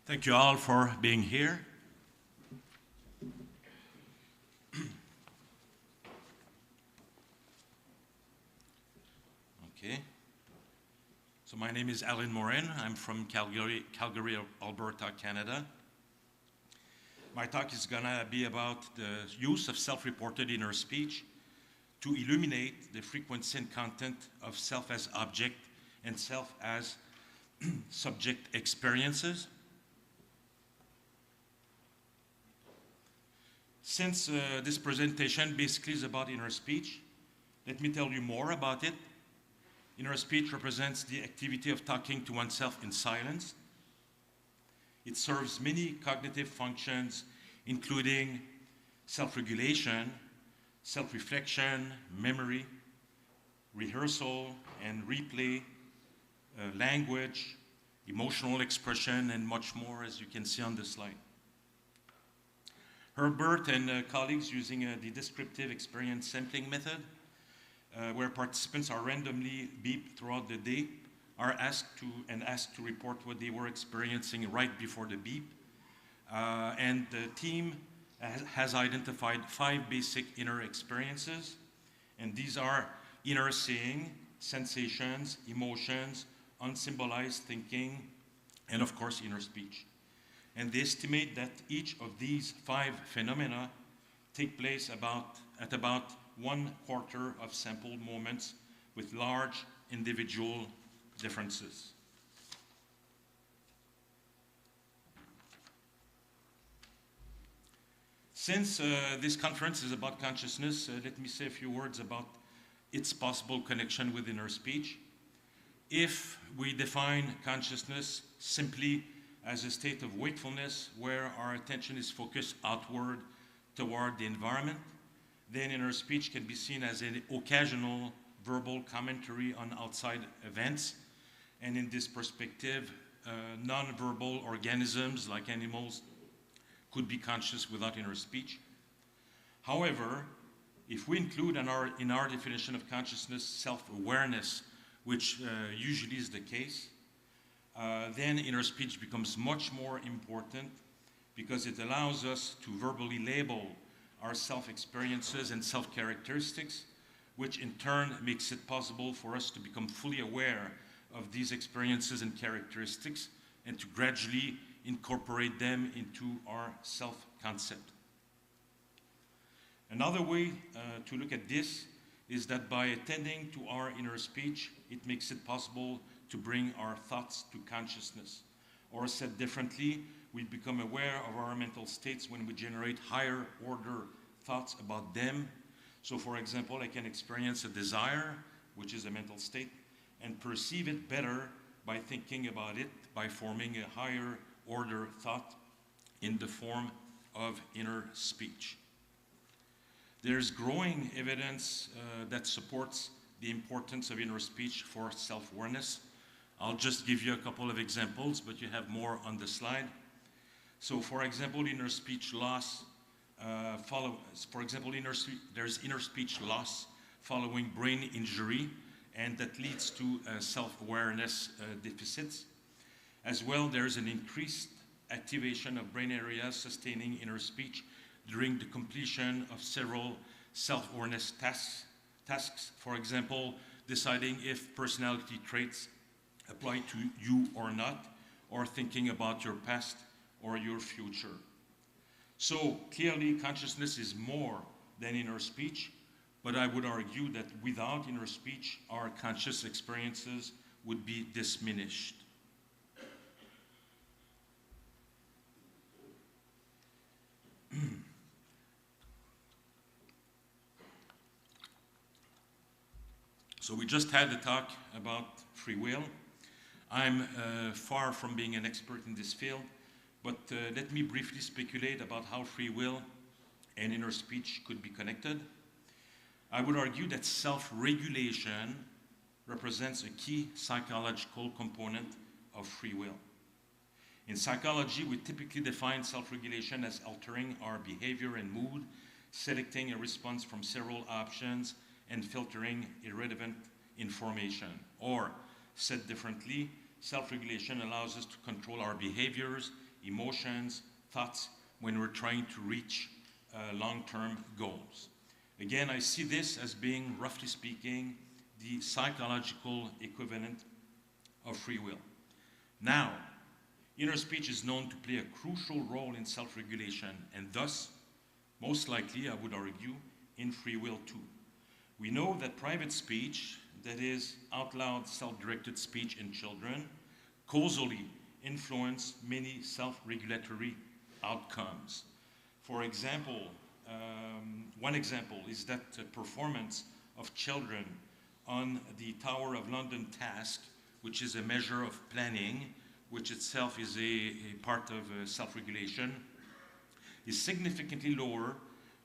Thank you all for being here. Okay. So my name is Alain Morin. I'm from Calgary, Alberta, Canada. My talk is gonna be about the use of self-reported inner speech to illuminate the frequency and content of self as object and self as subject experiences. Since this presentation basically is about inner speech, let me tell you more about it. Inner speech represents the activity of talking to oneself in silence. It serves many cognitive functions, including self-regulation, self-reflection, memory, rehearsal and replay, language, emotional expression, and much more, as you can see on the slide. Herbert and colleagues using the descriptive experience sampling method, where participants are randomly beeped throughout the day, are asked to report what they were experiencing right before the beep. And the team has identified 5 basic inner experiences, and these are inner seeing, sensations, emotions, unsymbolized thinking, and of course inner speech. And they estimate that each of these 5 phenomena take place at about 1/4 of sampled moments with large individual differences. Since this conference is about consciousness, let me say a few words about its possible connection with inner speech. If we define consciousness simply as a state of wakefulness where our attention is focused outward toward the environment, then inner speech can be seen as an occasional verbal commentary on outside events. And in this perspective, non-verbal organisms like animals could be conscious without inner speech. However, if we include in our definition of consciousness self-awareness, which usually is the case, then inner speech becomes much more important because it allows us to verbally label our self-experiences and self-characteristics, which in turn makes it possible for us to become fully aware of these experiences and characteristics and to gradually incorporate them into our self-concept. Another way to look at this is that by attending to our inner speech, it makes it possible to bring our thoughts to consciousness. Or said differently, we become aware of our mental states when we generate higher order thoughts about them. So for example, I can experience a desire, which is a mental state, and perceive it better by thinking about it, by forming a higher order thought in the form of inner speech. There's growing evidence that supports the importance of inner speech for self-awareness. I'll just give you a couple of examples, but you have more on the slide. So for example, inner speech loss there's inner speech loss following brain injury, and that leads to self-awareness deficits. As well, there's an increased activation of brain areas sustaining inner speech during the completion of several self-awareness tasks. For example, deciding if personality traits apply to you or not, or thinking about your past or your future. So clearly, consciousness is more than inner speech, but I would argue that without inner speech, our conscious experiences would be diminished. So we just had a talk about free will. I'm far from being an expert in this field, but let me briefly speculate about how free will and inner speech could be connected. I would argue that self-regulation represents a key psychological component of free will. In psychology, we typically define self-regulation as altering our behavior and mood, selecting a response from several options, and filtering irrelevant information. Or, said differently, self-regulation allows us to control our behaviors emotions, thoughts when we're trying to reach long-term goals. Again, I see this as being, roughly speaking, the psychological equivalent of free will. Now, inner speech is known to play a crucial role in self-regulation, and thus, most likely, I would argue, in free will too. We know that private speech, that is, out-loud, self-directed speech in children, causally influence many self-regulatory outcomes. For example, one example is that performance of children on the Tower of London task, which is a measure of planning, which itself is a part of self-regulation, is significantly lower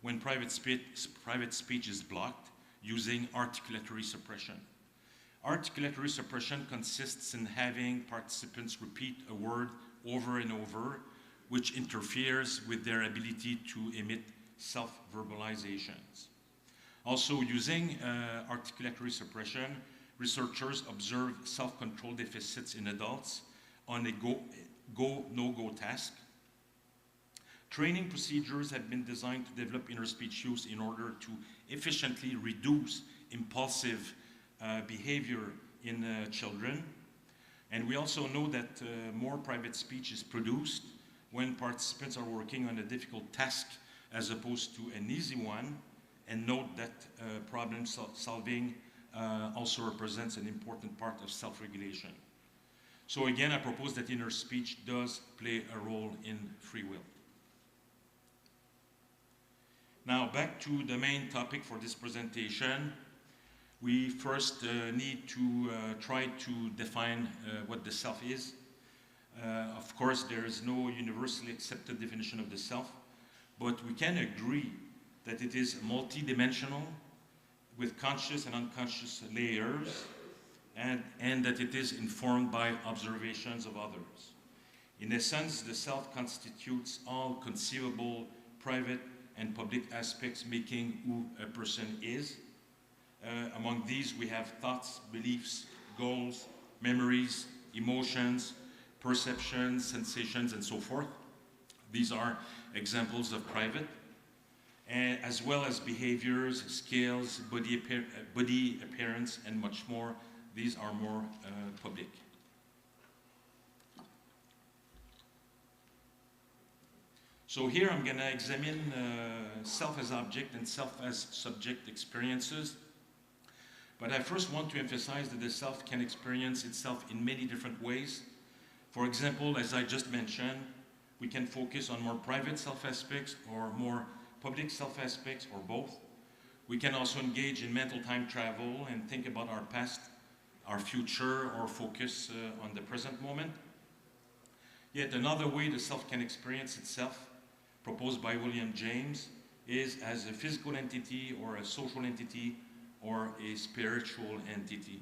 when private speech is blocked using articulatory suppression. Articulatory suppression consists in having participants repeat a word over and over, which interferes with their ability to emit self-verbalizations. Also, using articulatory suppression, researchers observe self-control deficits in adults on a go-no-go task. Training procedures have been designed to develop inner speech use in order to efficiently reduce impulsive behavior in children. And we also know that more private speech is produced when participants are working on a difficult task as opposed to an easy one. And note that problem solving also represents an important part of self-regulation. So again, I propose that inner speech does play a role in free will. Now, back to the main topic for this presentation. We first need to try to define what the self is. Of course, there is no universally accepted definition of the self, but we can agree that it is multidimensional with conscious and unconscious layers, and that it is informed by observations of others. In essence, the self constitutes all conceivable private and public aspects making who a person is. Among these, we have thoughts, beliefs, goals, memories, emotions, perceptions, sensations, and so forth. These are examples of private, as well as behaviors, skills, body appearance, and much more. These are more public. So here I'm going to examine self as object and self as subject experiences. But I first want to emphasize that the self can experience itself in many different ways. For example, as I just mentioned, we can focus on more private self aspects or more public self aspects, or both. We can also engage in mental time travel and think about our past, our future, or focus on the present moment. Yet another way the self can experience itself, proposed by William James, is as a physical entity or a social entity or a spiritual entity.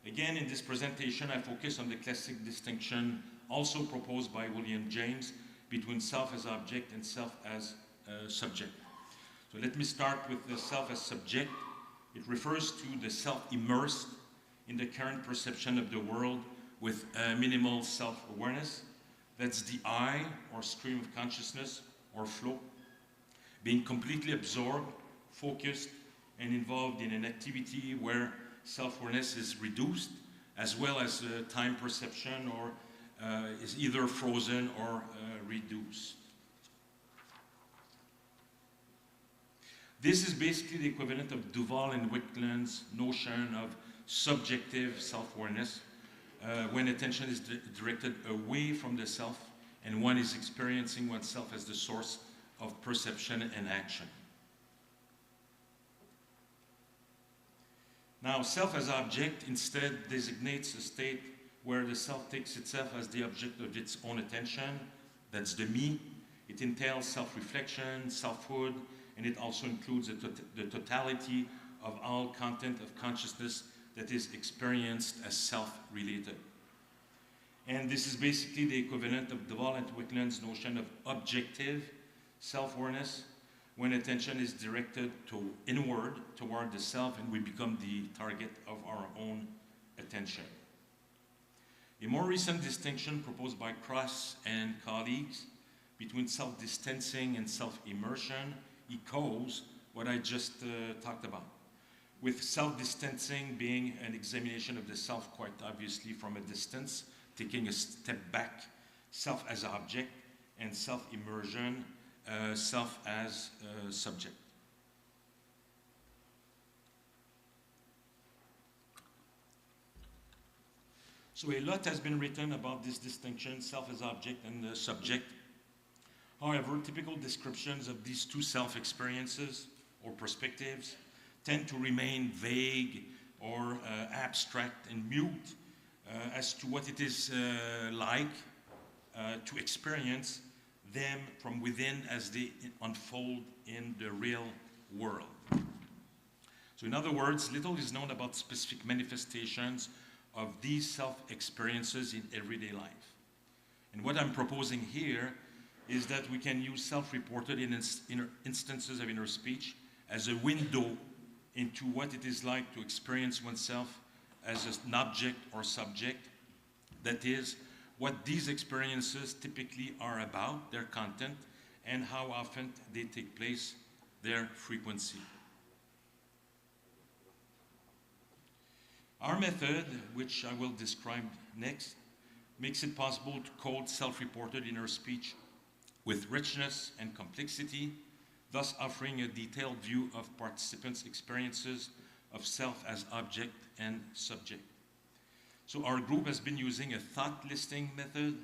Again, in this presentation, I focus on the classic distinction also proposed by William James between self as object and self as subject. So let me start with the self as subject. It refers to the self immersed in the current perception of the world with minimal self-awareness. That's the I, or stream of consciousness, or flow, being completely absorbed, focused, and involved in an activity where self-awareness is reduced, as well as time perception, or is either frozen or reduced. This is basically the equivalent of Duval and Wickland's notion of subjective self-awareness, when attention is directed away from the self and one is experiencing oneself as the source of perception and action. Now, self as object instead designates a state where the self takes itself as the object of its own attention. That's the me. It entails self-reflection, selfhood, and it also includes the totality of all content of consciousness that is experienced as self-related. And this is basically the equivalent of Duval and Wickland's notion of objective self-awareness, when attention is directed inward toward the self and we become the target of our own attention. A more recent distinction proposed by Cross and colleagues between self-distancing and self-immersion echoes what I just talked about, with self-distancing being an examination of the self quite obviously from a distance, taking a step back, self as object, and self-immersion, self as subject. So a lot has been written about this distinction, self as object and subject. However, typical descriptions of these two self-experiences or perspectives tend to remain vague or abstract and mute as to what it is like to experience them from within as they unfold in the real world. So in other words, little is known about specific manifestations of these self-experiences in everyday life. And what I'm proposing here is that we can use self-reported instances of inner speech as a window into what it is like to experience oneself as an object or subject. That is, what these experiences typically are about, their content, and how often they take place, their frequency. Our method, which I will describe next, makes it possible to code self-reported inner speech with richness and complexity, thus offering a detailed view of participants' experiences of self as object and subject. So our group has been using a thought listing method,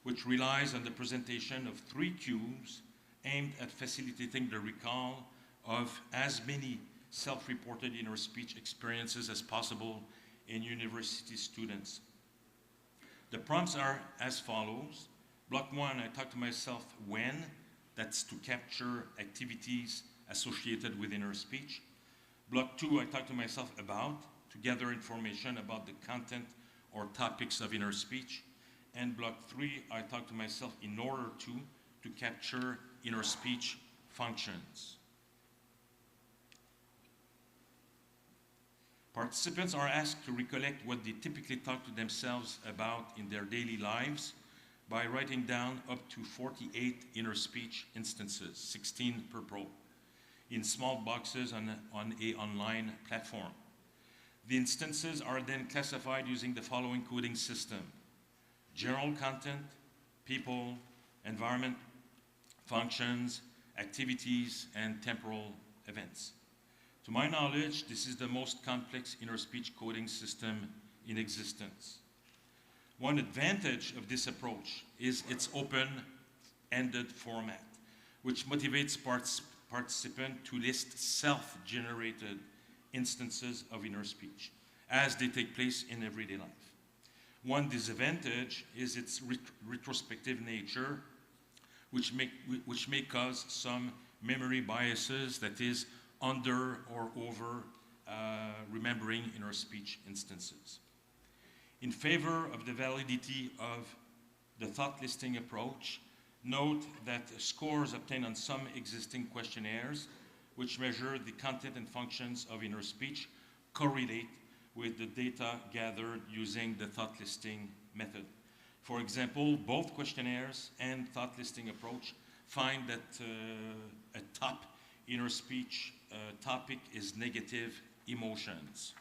which relies on the presentation of 3 cubes aimed at facilitating the recall of as many self-reported inner speech experiences as possible in university students. The prompts are as follows. Block 1, I talk to myself when, that's to capture activities associated with inner speech. Block 2, I talk to myself about, to gather information about the content or topics of inner speech. And block 3, I talk to myself in order to capture inner speech functions. Participants are asked to recollect what they typically talk to themselves about in their daily lives by writing down up to 48 inner speech instances, 16 per pro, in small boxes on an online platform. The instances are then classified using the following coding system: general content, people, environment, functions, activities, and temporal events. To my knowledge, this is the most complex inner speech coding system in existence. One advantage of this approach is its open-ended format, which motivates participants to list self-generated instances of inner speech as they take place in everyday life. One disadvantage is its retrospective nature, which may cause some memory biases, that is, under or over remembering inner speech instances. In favor of the validity of the thought listing approach, note that scores obtained on some existing questionnaires, which measure the content and functions of inner speech, correlate with the data gathered using the thought listing method. For example, both questionnaires and thought listing approach find that a top inner speech topic is negative emotions.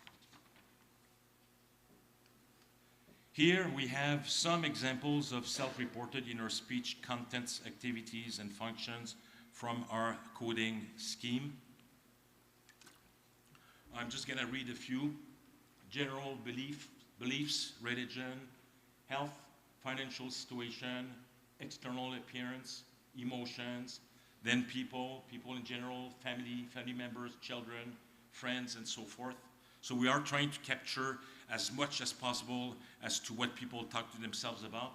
Here we have some examples of self-reported inner speech contents, activities, and functions from our coding scheme. I'm just going to read a few. General beliefs, religion, health, financial situation, external appearance, emotions, then people in general, family members, children, friends, and so forth. So we are trying to capture as much as possible as to what people talk to themselves about.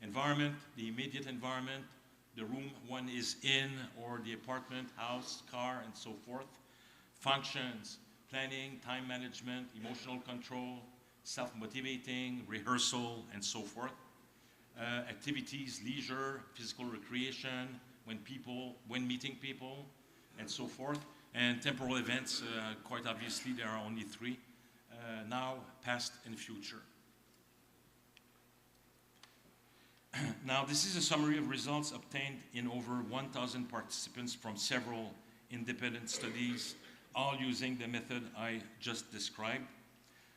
Environment, the immediate environment, the room one is in, or the apartment, house, car, and so forth. Functions, planning, time management, emotional control, self-motivating, rehearsal, and so forth. Activities, leisure, physical recreation, when meeting people, and so forth. And temporal events, quite obviously, there are only 3, now, past, and future. Now, this is a summary of results obtained in over 1,000 participants from several independent studies, all using the method I just described.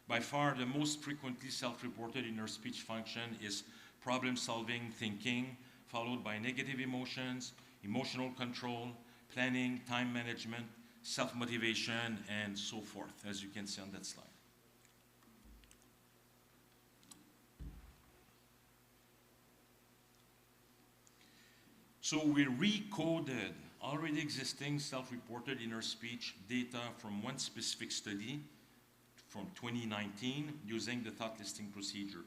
By far, the most frequently self-reported inner speech function is problem-solving thinking, followed by negative emotions, emotional control, planning, time management, self-motivation, and so forth, as you can see on that slide. So we recoded already existing self-reported inner speech data from one specific study from 2019 using the thought listing procedure.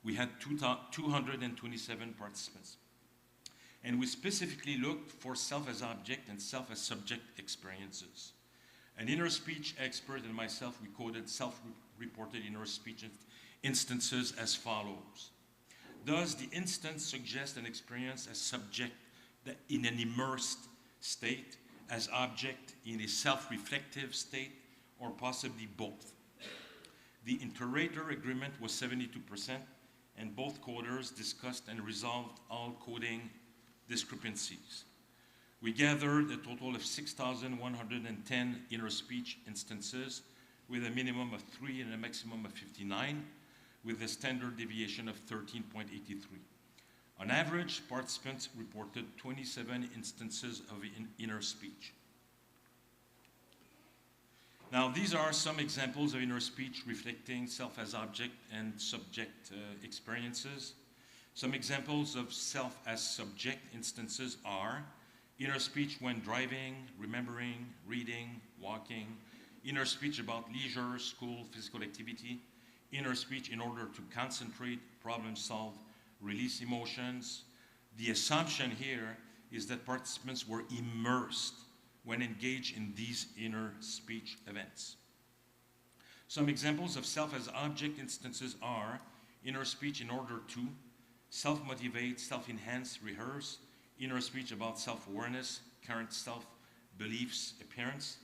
We had 227 participants. And we specifically looked for self as object and self as subject experiences. An inner speech expert and myself, we coded self-reported inner speech instances as follows. Does the instance suggest an experience as subject in an immersed state, as object in a self-reflective state, or possibly both? The inter-rater agreement was 72%, and both coders discussed and resolved all coding discrepancies. We gathered a total of 6,110 inner speech instances with a minimum of 3 and a maximum of 59, with a standard deviation of 13.83. On average, participants reported 27 instances of inner speech. Now, these are some examples of inner speech reflecting self as object and subject experiences. Some examples of self as subject instances are inner speech when driving, remembering, reading, walking, inner speech about leisure, school, physical activity, inner speech in order to concentrate, problem solve, release emotions. The assumption here is that participants were immersed when engaged in these inner speech events. Some examples of self as object instances are inner speech in order to self-motivate, self-enhance, rehearse, inner speech about self-awareness, current self, beliefs, appearance.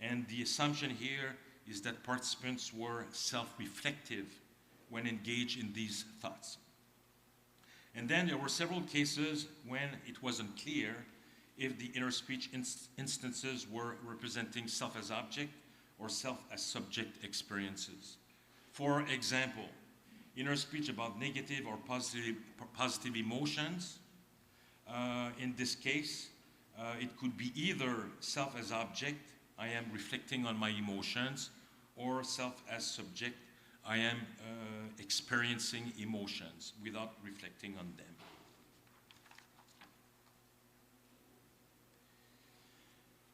And the assumption here is that participants were self-reflective when engaged in these thoughts. And then there were several cases when it wasn't clear if the inner speech instances were representing self as object or self as subject experiences. For example, inner speech about negative or positive emotions. In this case, it could be either self as object, I am reflecting on my emotions, or self as subject, I am experiencing emotions without reflecting on them.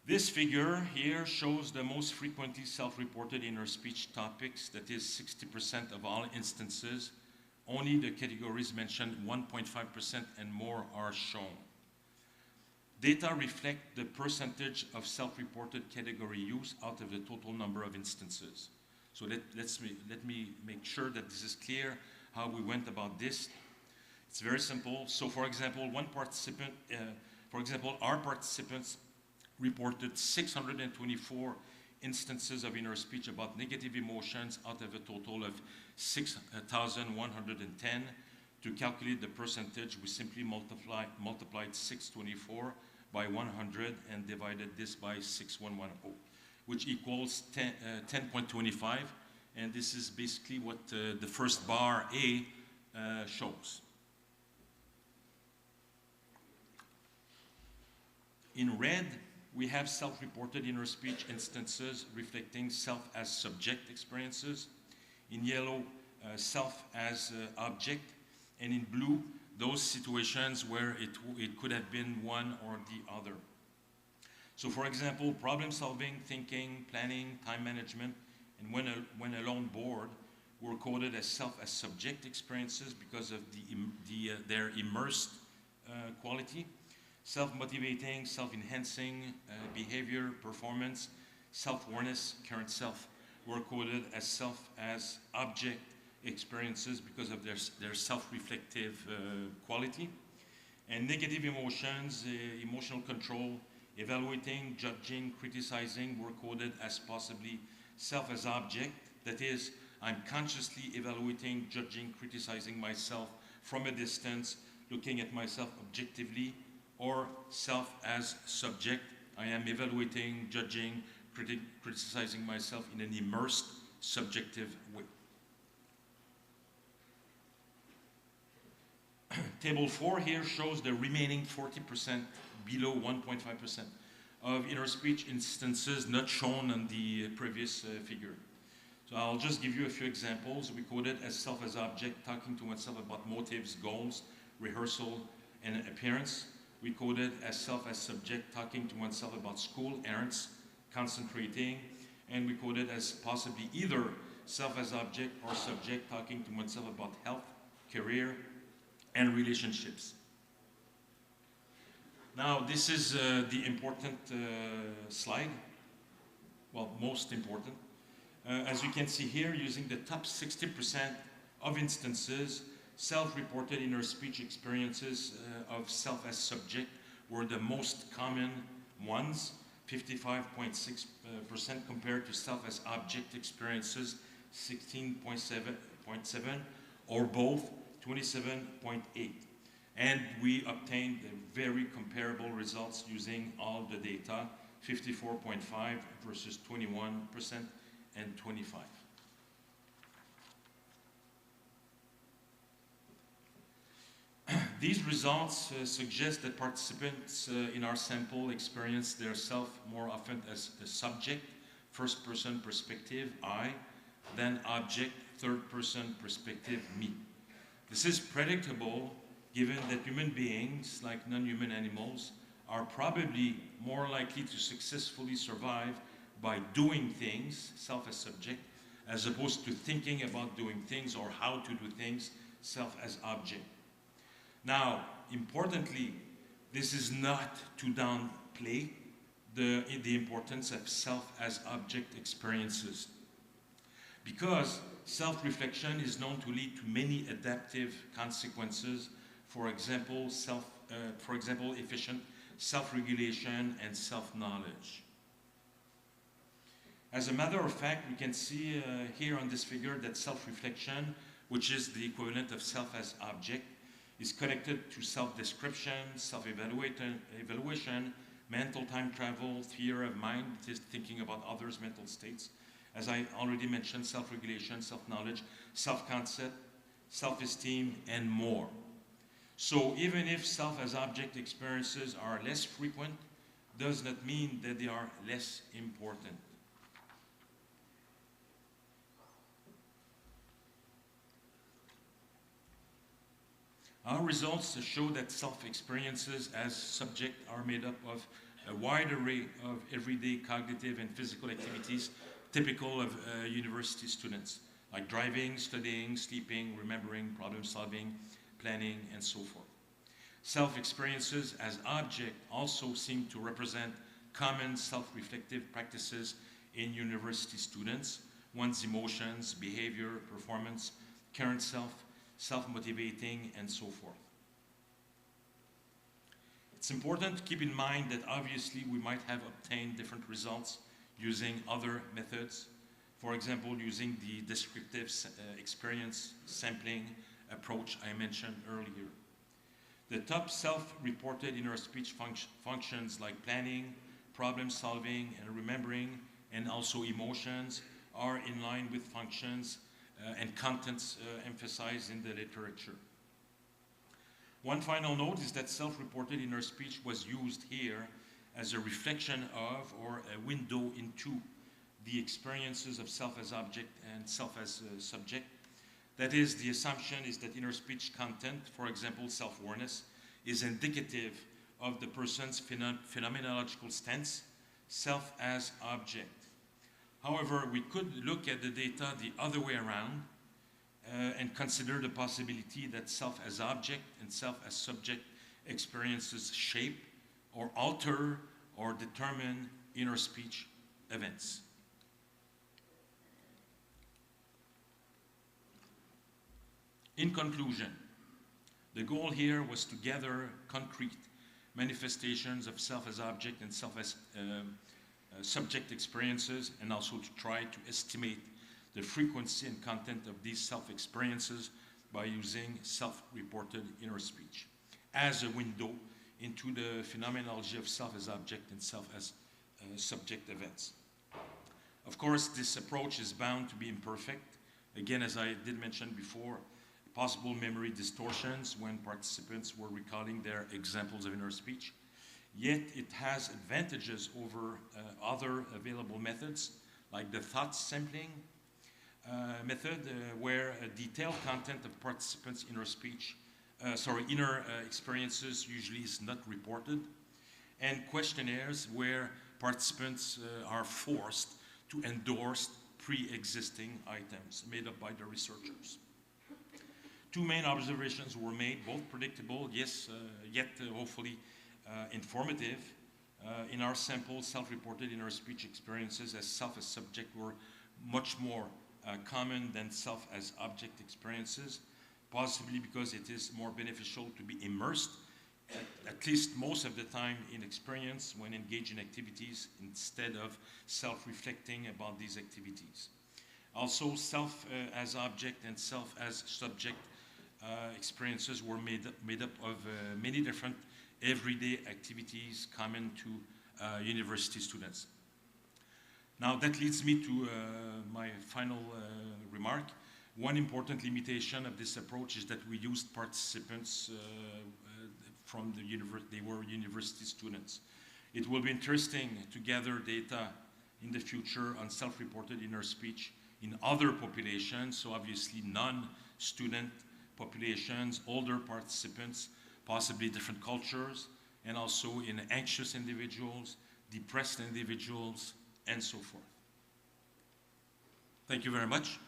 This figure here shows the most frequently self-reported inner speech topics, that is 60% of all instances. Only the categories mentioned 1.5% and more are shown. Data reflect the percentage of self-reported category use out of the total number of instances. So let me make sure that this is clear how we went about this. It's very simple. So for example, our participants reported 624 instances of inner speech about negative emotions out of a total of 6,110. To calculate the percentage, we simply multiplied 624 by 100 and divided this by 6110, which equals 10.25. And this is basically what the first bar A shows. In red, we have self-reported inner speech instances reflecting self as subject experiences. In yellow, self as object. And in blue, those situations where it could have been one or the other. So for example, problem solving, thinking, planning, time management, and when alone bored were coded as self as subject experiences because of their immersed quality. Self-motivating, self-enhancing behavior, performance, self-awareness, current self were coded as self as object experiences because of their self-reflective quality. And negative emotions, emotional control, evaluating, judging, criticizing were coded as possibly self as object. That is, I'm consciously evaluating, judging, criticizing myself from a distance looking at myself objectively, or self as subject. I am evaluating, judging, criticizing myself in an immersed, subjective way. Table 4 here shows the remaining 40% below 1.5% of inner speech instances not shown on the previous figure. So I'll just give you a few examples. We coded as self as object, talking to oneself about motives, goals, rehearsal, and appearance. We coded as self as subject, talking to oneself about school, errands, concentrating. And we coded as possibly either self as object or subject, talking to oneself about health, career, and relationships. Now, this is the important slide. Well, most important. As you can see here, using the top 60% of instances, self-reported inner speech experiences of self as subject were the most common ones, 55.6% compared to self as object experiences, 16.7, or both, 27.8. And we obtained very comparable results using all the data, 54.5 versus 21% and 25. These results suggest that participants in our sample experience their self more often as the subject, first-person perspective, I, than object, third-person perspective, me. This is predictable given that human beings, like non-human animals, are probably more likely to successfully survive by doing things, self as subject, as opposed to thinking about doing things or how to do things, self as object. Now, importantly, this is not to downplay the importance of self as object experiences, because self-reflection is known to lead to many adaptive consequences. For example, efficient self-regulation and self-knowledge. As a matter of fact, we can see here on this figure that self-reflection, which is the equivalent of self as object, is connected to self-description, self-evaluation, mental time travel, theory of mind, it is thinking about others' mental states. As I already mentioned, self-regulation, self-knowledge, self-concept, self-esteem, and more. So even if self as object experiences are less frequent, does not mean that they are less important. Our results show that self-experiences as subject are made up of a wide array of everyday cognitive and physical activities typical of university students, like driving, studying, sleeping, remembering, problem solving, planning, and so forth. Self-experiences as object also seem to represent common self-reflective practices in university students, one's emotions, behavior, performance, current self, self-motivating, and so forth. It's important to keep in mind that obviously we might have obtained different results using other methods. For example, using the descriptive experience sampling approach I mentioned earlier. The top self-reported inner speech functions like planning, problem solving, and remembering, and also emotions are in line with functions and contents emphasized in the literature. One final note is that self-reported inner speech was used here as a reflection of or a window into the experiences of self as object and self as subject. That is, the assumption is that inner speech content, for example, self-awareness, is indicative of the person's phenomenological stance, self as object. However, we could look at the data the other way around and consider the possibility that self as object and self as subject experiences shape or alter or determine inner speech events. In conclusion, the goal here was to gather concrete manifestations of self as object and self as subject experiences, and also to try to estimate the frequency and content of these self experiences by using self-reported inner speech. as a window into the phenomenology of self as object and self as subject events. Of course, this approach is bound to be imperfect. Again, as I did mention before, possible memory distortions when participants were recalling their examples of inner speech. Yet it has advantages over other available methods, like the thought sampling method, where a detailed content of participants' inner experiences usually is not reported, and questionnaires where participants are forced to endorse pre-existing items made up by the researchers. Two main observations were made, both predictable, yes, yet hopefully informative. In our sample, self-reported inner speech experiences as self as subject were much more common than self as object experiences, possibly because it is more beneficial to be immersed, at least most of the time, in experience when engaged in activities instead of self-reflecting about these activities. Also, self as object and self as subject experiences were made up of many different everyday activities common to university students. Now that leads me to my final remark. One important limitation of this approach is that we used participants from the university, they were university students. It will be interesting to gather data in the future on self-reported inner speech in other populations, so obviously non-student populations, older participants, possibly different cultures, and also in anxious individuals, depressed individuals, and so forth. Thank you very much.